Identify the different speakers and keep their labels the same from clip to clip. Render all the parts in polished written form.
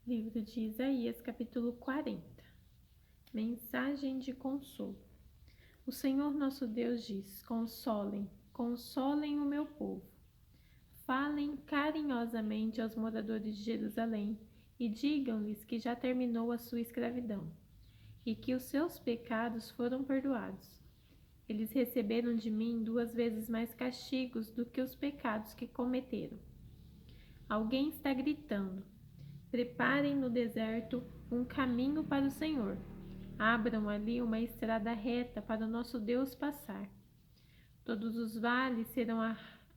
Speaker 1: Livro de Isaías, capítulo 40. Mensagem de consolo. O Senhor nosso Deus diz: consolem, consolem o meu povo. Falem carinhosamente aos moradores de Jerusalém e digam-lhes que já terminou a sua escravidão e que os seus pecados foram perdoados. Eles receberam de mim 2 vezes mais castigos do que os pecados que cometeram. Alguém está gritando: preparem no deserto um caminho para o Senhor. Abram ali uma estrada reta para o nosso Deus passar. Todos os vales serão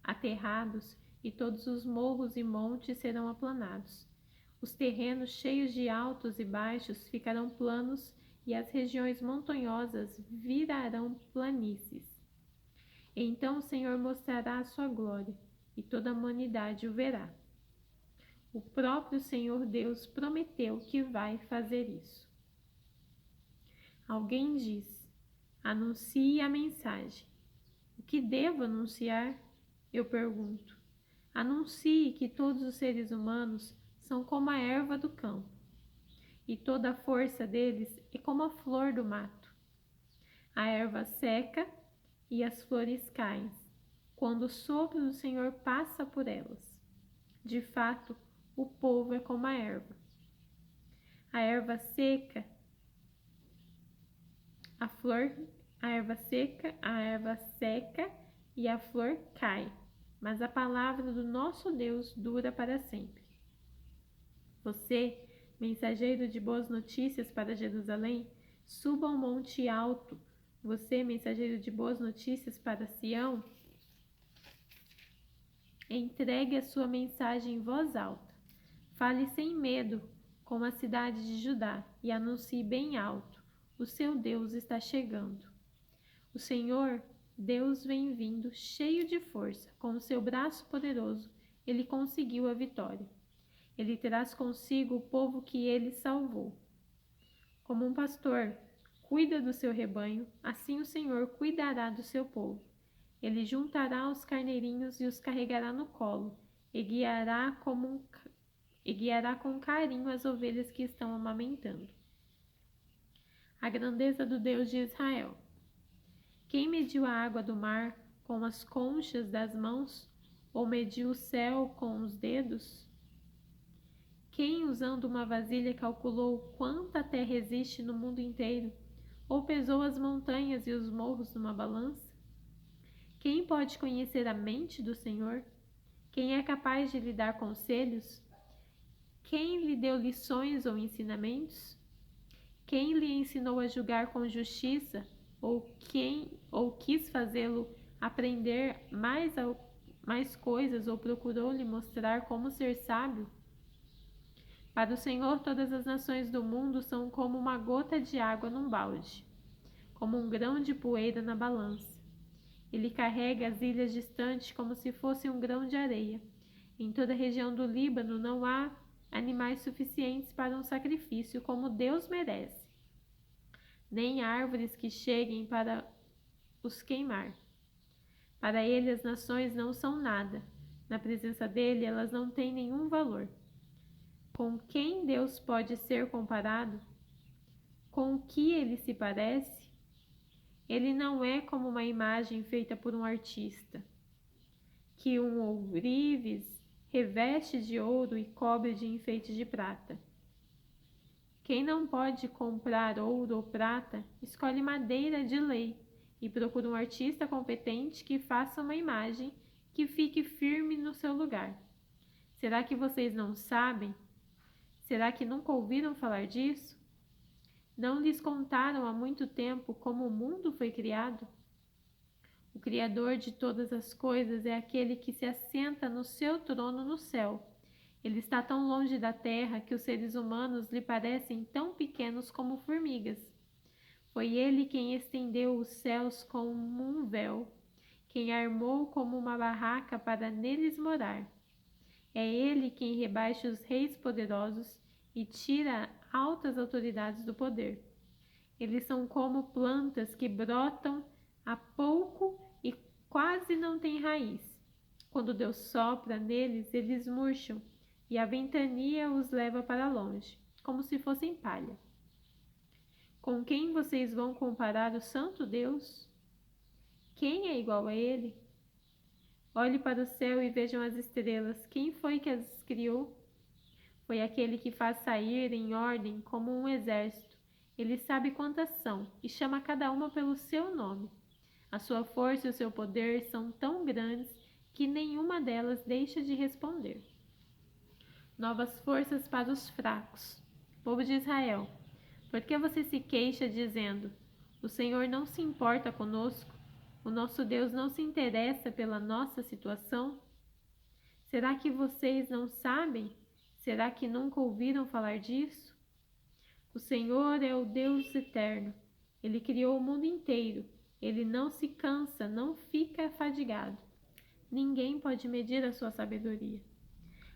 Speaker 1: aterrados e todos os morros e montes serão aplanados. Os terrenos cheios de altos e baixos ficarão planos e as regiões montanhosas virarão planícies. Então o Senhor mostrará a sua glória e toda a humanidade o verá. O próprio Senhor Deus prometeu que vai fazer isso. Alguém diz: anuncie a mensagem. O que devo anunciar? Eu pergunto. Anuncie que todos os seres humanos são como a erva do campo, e toda a força deles é como a flor do mato. A erva seca e as flores caem, quando o sopro do Senhor passa por elas. De fato, o povo é como a erva. A erva seca, a erva seca e a flor cai, mas a palavra do nosso Deus dura para sempre. Você, mensageiro de boas notícias para Jerusalém, suba ao monte alto. Você, mensageiro de boas notícias para Sião, entregue a sua mensagem em voz alta. Fale sem medo com a cidade de Judá e anuncie bem alto: o seu Deus está chegando. O Senhor, Deus vem vindo, cheio de força. Com o seu braço poderoso, ele conseguiu a vitória. Ele traz consigo o povo que ele salvou. Como um pastor cuida do seu rebanho, assim o Senhor cuidará do seu povo. Ele juntará os carneirinhos e os carregará no colo, e guiará com carinho as ovelhas que estão amamentando. A grandeza do Deus de Israel. Quem mediu a água do mar com as conchas das mãos, ou mediu o céu com os dedos? Quem, usando uma vasilha, calculou quanta terra existe no mundo inteiro, ou pesou as montanhas e os morros numa balança? Quem pode conhecer a mente do Senhor? Quem é capaz de lhe dar conselhos? Quem lhe deu lições ou ensinamentos? Quem lhe ensinou a julgar com justiça, ou quis fazê-lo aprender mais coisas, ou procurou lhe mostrar como ser sábio? Para o Senhor, todas as nações do mundo são como uma gota de água num balde, como um grão de poeira na balança. Ele carrega as ilhas distantes como se fosse um grão de areia. Em toda a região do Líbano não há animais suficientes para um sacrifício como Deus merece, nem árvores que cheguem para os queimar. Para ele as nações não são nada. Na presença dele elas não têm nenhum valor. Com quem Deus pode ser comparado? Com o que ele se parece? Ele não é como uma imagem feita por um artista, que um ourives reveste de ouro e cobre de enfeites de prata. Quem não pode comprar ouro ou prata, escolhe madeira de lei e procura um artista competente que faça uma imagem que fique firme no seu lugar. Será que vocês não sabem? Será que nunca ouviram falar disso? Não lhes contaram há muito tempo como o mundo foi criado? O Criador de todas as coisas é aquele que se assenta no seu trono no céu. Ele está tão longe da terra que os seres humanos lhe parecem tão pequenos como formigas. Foi ele quem estendeu os céus como um véu, quem armou como uma barraca para neles morar. É ele quem rebaixa os reis poderosos e tira altas autoridades do poder. Eles são como plantas que brotam há pouco e quase não têm raiz. Quando Deus sopra neles, eles murcham, e a ventania os leva para longe, como se fossem palha. Com quem vocês vão comparar o Santo Deus? Quem é igual a ele? Olhe para o céu e vejam as estrelas. Quem foi que as criou? Foi aquele que faz sair em ordem como um exército. Ele sabe quantas são e chama cada uma pelo seu nome. A sua força e o seu poder são tão grandes que nenhuma delas deixa de responder. Novas forças para os fracos. Povo de Israel, por que você se queixa dizendo: o Senhor não se importa conosco? O nosso Deus não se interessa pela nossa situação? Será que vocês não sabem? Será que nunca ouviram falar disso? O Senhor é o Deus eterno. Ele criou o mundo inteiro. Ele não se cansa, não fica fadigado. Ninguém pode medir a sua sabedoria.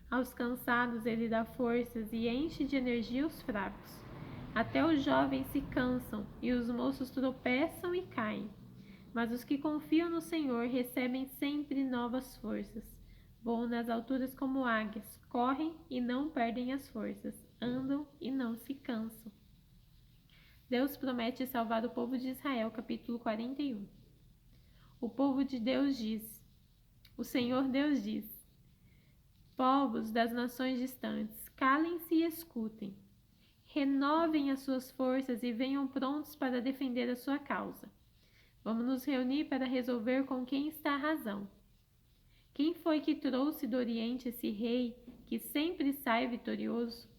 Speaker 1: Aos cansados ele dá forças e enche de energia os fracos. Até os jovens se cansam e os moços tropeçam e caem. Mas os que confiam no Senhor recebem sempre novas forças. Voam nas alturas como águias, correm e não perdem as forças, andam e não se cansam. Deus promete salvar o povo de Israel, capítulo 41. O povo de Deus diz, o Senhor Deus diz: povos das nações distantes, calem-se e escutem. Renovem as suas forças e venham prontos para defender a sua causa. Vamos nos reunir para resolver com quem está a razão. Quem foi que trouxe do Oriente esse rei que sempre sai vitorioso?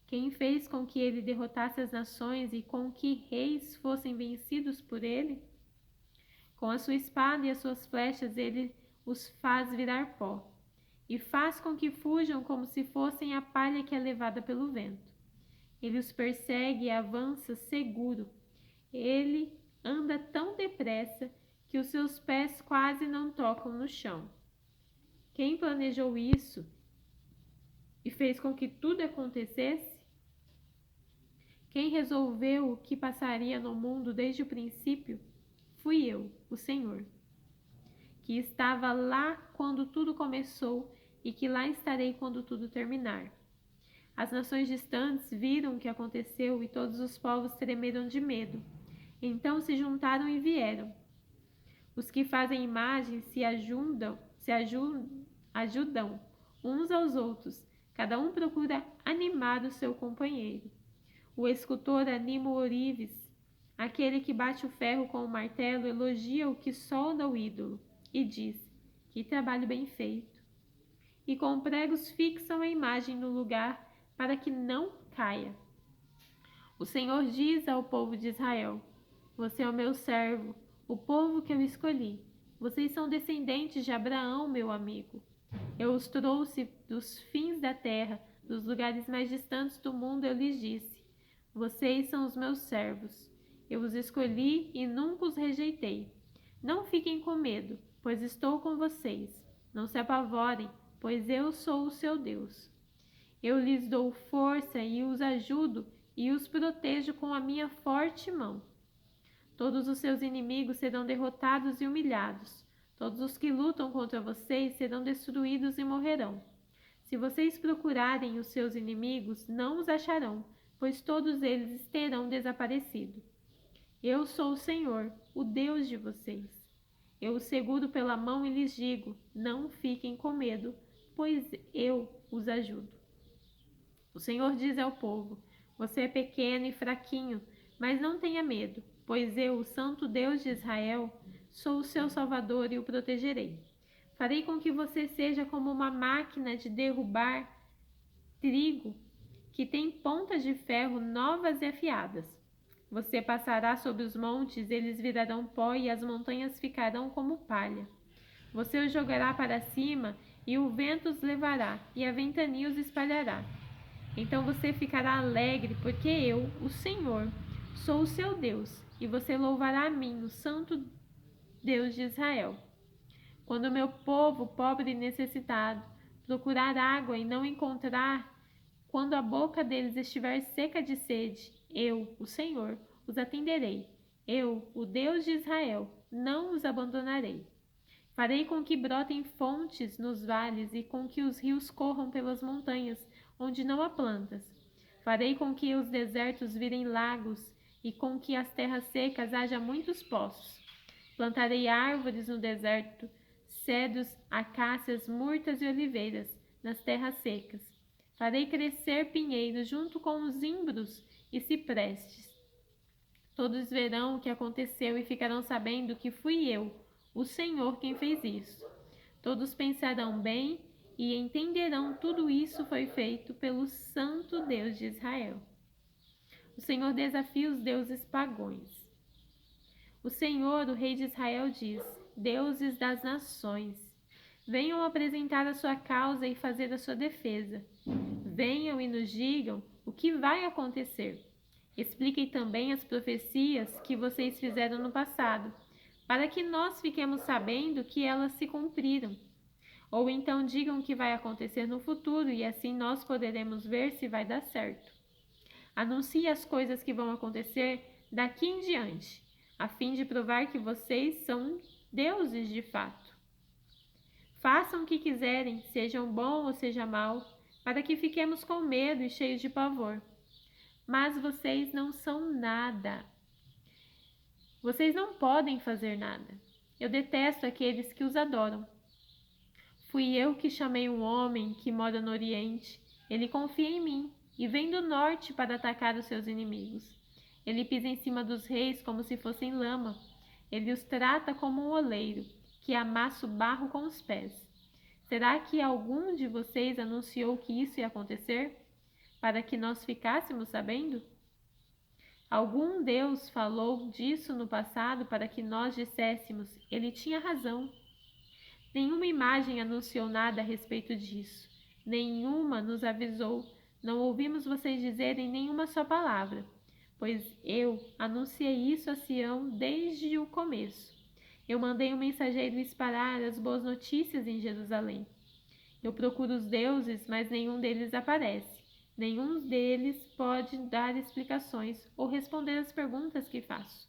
Speaker 1: Quem fez com que ele derrotasse as nações e com que reis fossem vencidos por ele? Com a sua espada e as suas flechas ele os faz virar pó, e faz com que fujam como se fossem a palha que é levada pelo vento. Ele os persegue e avança seguro. Ele anda tão depressa que os seus pés quase não tocam no chão. Quem planejou isso e fez com que tudo acontecesse? Quem resolveu o que passaria no mundo desde o princípio? Fui eu, o Senhor, que estava lá quando tudo começou e que lá estarei quando tudo terminar. As nações distantes viram o que aconteceu e todos os povos tremeram de medo. Então se juntaram e vieram. Os que fazem imagens se ajudam uns aos outros. Cada um procura animar o seu companheiro. O escultor anima o ourives. Aquele que bate o ferro com o martelo elogia o que solda o ídolo e diz: que trabalho bem feito. E com pregos fixam a imagem no lugar para que não caia. O Senhor diz ao povo de Israel: você é o meu servo, o povo que eu escolhi. Vocês são descendentes de Abraão, meu amigo. Eu os trouxe dos fins da terra, dos lugares mais distantes do mundo. Eu lhes disse: vocês são os meus servos. Eu os escolhi e nunca os rejeitei. Não fiquem com medo, pois estou com vocês. Não se apavorem, pois eu sou o seu Deus. Eu lhes dou força e os ajudo e os protejo com a minha forte mão. Todos os seus inimigos serão derrotados e humilhados. Todos os que lutam contra vocês serão destruídos e morrerão. Se vocês procurarem os seus inimigos, não os acharão, pois todos eles terão desaparecido. Eu sou o Senhor, o Deus de vocês. Eu os seguro pela mão e lhes digo: não fiquem com medo, pois eu os ajudo. O Senhor diz ao povo: você é pequeno e fraquinho, mas não tenha medo, pois eu, o Santo Deus de Israel, sou o seu Salvador e o protegerei. Farei com que você seja como uma máquina de derrubar trigo que tem pontas de ferro novas e afiadas. Você passará sobre os montes, eles virarão pó e as montanhas ficarão como palha. Você os jogará para cima e o vento os levará e a ventania os espalhará. Então você ficará alegre, porque eu, o Senhor, sou o seu Deus, e você louvará a mim, o Santo Deus de Israel. Quando o meu povo, pobre e necessitado, procurar água e não encontrar, quando a boca deles estiver seca de sede, eu, o Senhor, os atenderei. Eu, o Deus de Israel, não os abandonarei. Farei com que brotem fontes nos vales e com que os rios corram pelas montanhas, onde não há plantas. Farei com que os desertos virem lagos e com que as terras secas haja muitos poços. Plantarei árvores no deserto, cedros, acácias, murtas e oliveiras nas terras secas. Farei crescer pinheiros junto com os imbros e ciprestes. Todos verão o que aconteceu e ficarão sabendo que fui eu, o Senhor, quem fez isso. Todos pensarão bem e entenderão tudo isso foi feito pelo Santo Deus de Israel. O Senhor desafia os deuses pagãos. O Senhor, o Rei de Israel, diz: deuses das nações, venham apresentar a sua causa e fazer a sua defesa. Venham e nos digam o que vai acontecer. Expliquem também as profecias que vocês fizeram no passado, para que nós fiquemos sabendo que elas se cumpriram. Ou então digam o que vai acontecer no futuro e assim nós poderemos ver se vai dar certo. Anuncie as coisas que vão acontecer daqui em diante, a fim de provar que vocês são deuses de fato. Façam o que quiserem, sejam bom ou seja mal, para que fiquemos com medo e cheios de pavor. Mas vocês não são nada. Vocês não podem fazer nada. Eu detesto aqueles que os adoram. Fui eu que chamei um homem que mora no Oriente. Ele confia em mim e vem do norte para atacar os seus inimigos. Ele pisa em cima dos reis como se fossem lama. Ele os trata como um oleiro, que amassa o barro com os pés. Será que algum de vocês anunciou que isso ia acontecer, para que nós ficássemos sabendo? Algum Deus falou disso no passado para que nós disséssemos: ele tinha razão. Nenhuma imagem anunciou nada a respeito disso. Nenhuma nos avisou. Não ouvimos vocês dizerem nenhuma só palavra, pois eu anunciei isso a Sião desde o começo. Eu mandei um mensageiro espalhar as boas notícias em Jerusalém. Eu procuro os deuses, mas nenhum deles aparece. Nenhum deles pode dar explicações ou responder às perguntas que faço.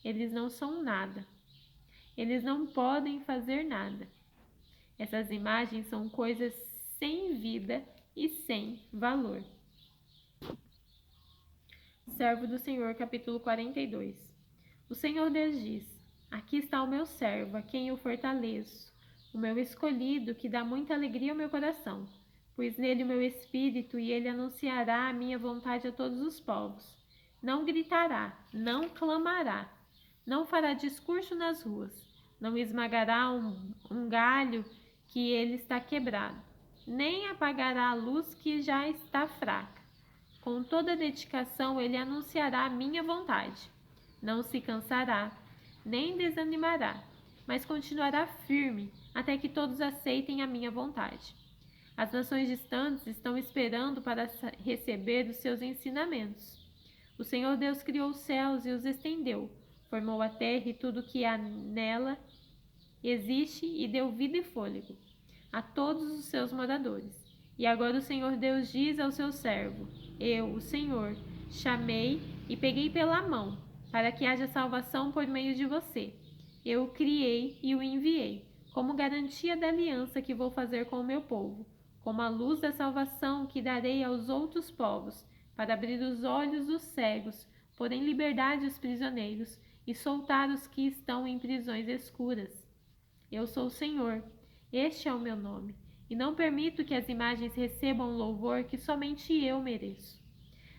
Speaker 1: Eles não são nada. Eles não podem fazer nada. Essas imagens são coisas sem vida e sem valor. Servo do Senhor, capítulo 42. O Senhor Deus diz: aqui está o meu servo, a quem eu fortaleço, o meu escolhido, que dá muita alegria ao meu coração. Pus nele o meu espírito e ele anunciará a minha vontade a todos os povos. Não gritará, não clamará, não fará discurso nas ruas, não esmagará um galho que ele está quebrado, nem apagará a luz que já está fraca. Com toda dedicação ele anunciará a minha vontade. Não se cansará, nem desanimará, mas continuará firme até que todos aceitem a minha vontade. As nações distantes estão esperando para receber os seus ensinamentos. O Senhor Deus criou os céus e os estendeu, formou a terra e tudo que há nela existe e deu vida e fôlego a todos os seus moradores. E agora o Senhor Deus diz ao seu servo: eu, o Senhor, chamei e peguei pela mão, para que haja salvação por meio de você. Eu o criei e o enviei, como garantia da aliança que vou fazer com o meu povo, como a luz da salvação que darei aos outros povos, para abrir os olhos dos cegos, pôr em liberdade os prisioneiros e soltar os que estão em prisões escuras. Eu sou o Senhor, este é o meu nome, e não permito que as imagens recebam o louvor que somente eu mereço.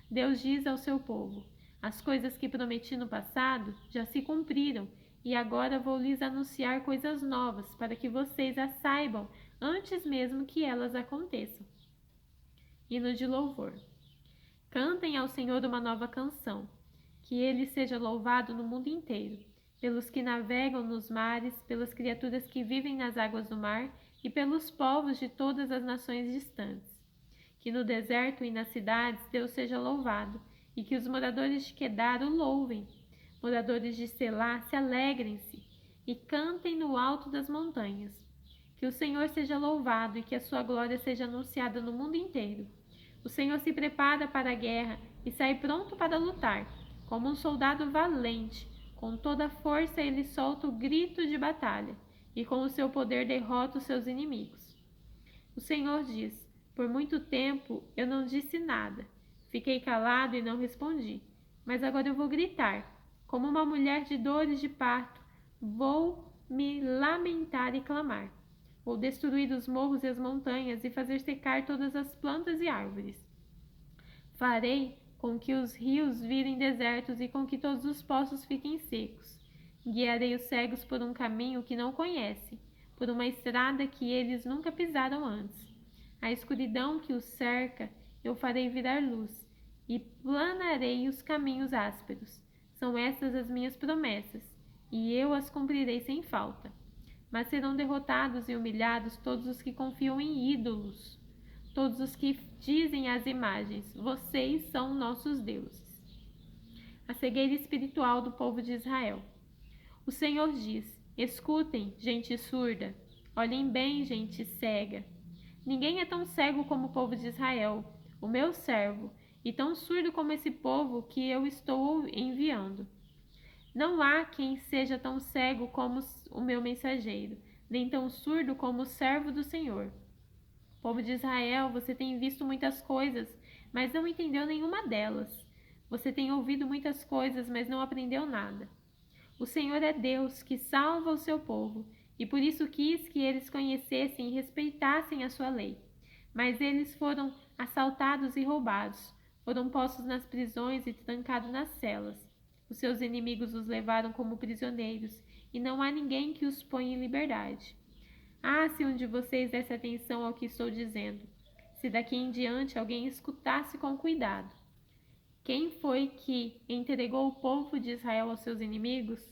Speaker 1: Deus diz ao seu povo: as coisas que prometi no passado já se cumpriram, e agora vou lhes anunciar coisas novas, para que vocês as saibam antes mesmo que elas aconteçam. Hino de louvor. Cantem ao Senhor uma nova canção, que ele seja louvado no mundo inteiro, pelos que navegam nos mares, pelas criaturas que vivem nas águas do mar e pelos povos de todas as nações distantes. Que no deserto e nas cidades Deus seja louvado, e que os moradores de Quedar o louvem. Moradores de Selá, se alegrem-se e cantem no alto das montanhas. Que o Senhor seja louvado e que a sua glória seja anunciada no mundo inteiro. O Senhor se prepara para a guerra e sai pronto para lutar, como um soldado valente. Com toda a força ele solta o grito de batalha, e com o seu poder derrota os seus inimigos. O Senhor diz: por muito tempo eu não disse nada, fiquei calado e não respondi, mas agora eu vou gritar. Como uma mulher de dores de parto, vou me lamentar e clamar. Vou destruir os morros e as montanhas e fazer secar todas as plantas e árvores. Farei com que os rios virem desertos e com que todos os poços fiquem secos. Guiarei os cegos por um caminho que não conhecem, por uma estrada que eles nunca pisaram antes. A escuridão que os cerca eu farei virar luz, e planarei os caminhos ásperos. São estas as minhas promessas, e eu as cumprirei sem falta. Mas serão derrotados e humilhados todos os que confiam em ídolos, todos os que dizem às imagens: vocês são nossos deuses. A cegueira espiritual do povo de Israel. O Senhor diz: escutem, gente surda, olhem bem, gente cega. Ninguém é tão cego como o povo de Israel, o meu servo, e tão surdo como esse povo que eu estou enviando. Não há quem seja tão cego como o meu mensageiro, nem tão surdo como o servo do Senhor. Povo de Israel, você tem visto muitas coisas, mas não entendeu nenhuma delas. Você tem ouvido muitas coisas, mas não aprendeu nada. O Senhor é Deus que salva o seu povo, e por isso quis que eles conhecessem e respeitassem a sua lei. Mas eles foram assaltados e roubados, foram postos nas prisões e trancados nas celas. Os seus inimigos os levaram como prisioneiros, e não há ninguém que os ponha em liberdade. Ah, se um de vocês desse atenção ao que estou dizendo, se daqui em diante alguém escutasse com cuidado. Quem foi que entregou o povo de Israel aos seus inimigos?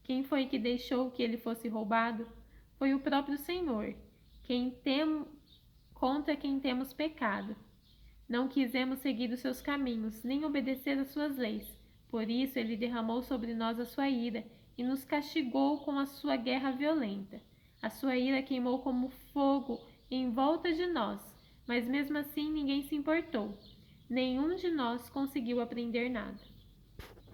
Speaker 1: Quem foi que deixou que ele fosse roubado? Foi o próprio Senhor, contra quem temos pecado. Não quisemos seguir os seus caminhos, nem obedecer às suas leis. Por isso ele derramou sobre nós a sua ira e nos castigou com a sua guerra violenta. A sua ira queimou como fogo em volta de nós, mas mesmo assim ninguém se importou. Nenhum de nós conseguiu aprender nada.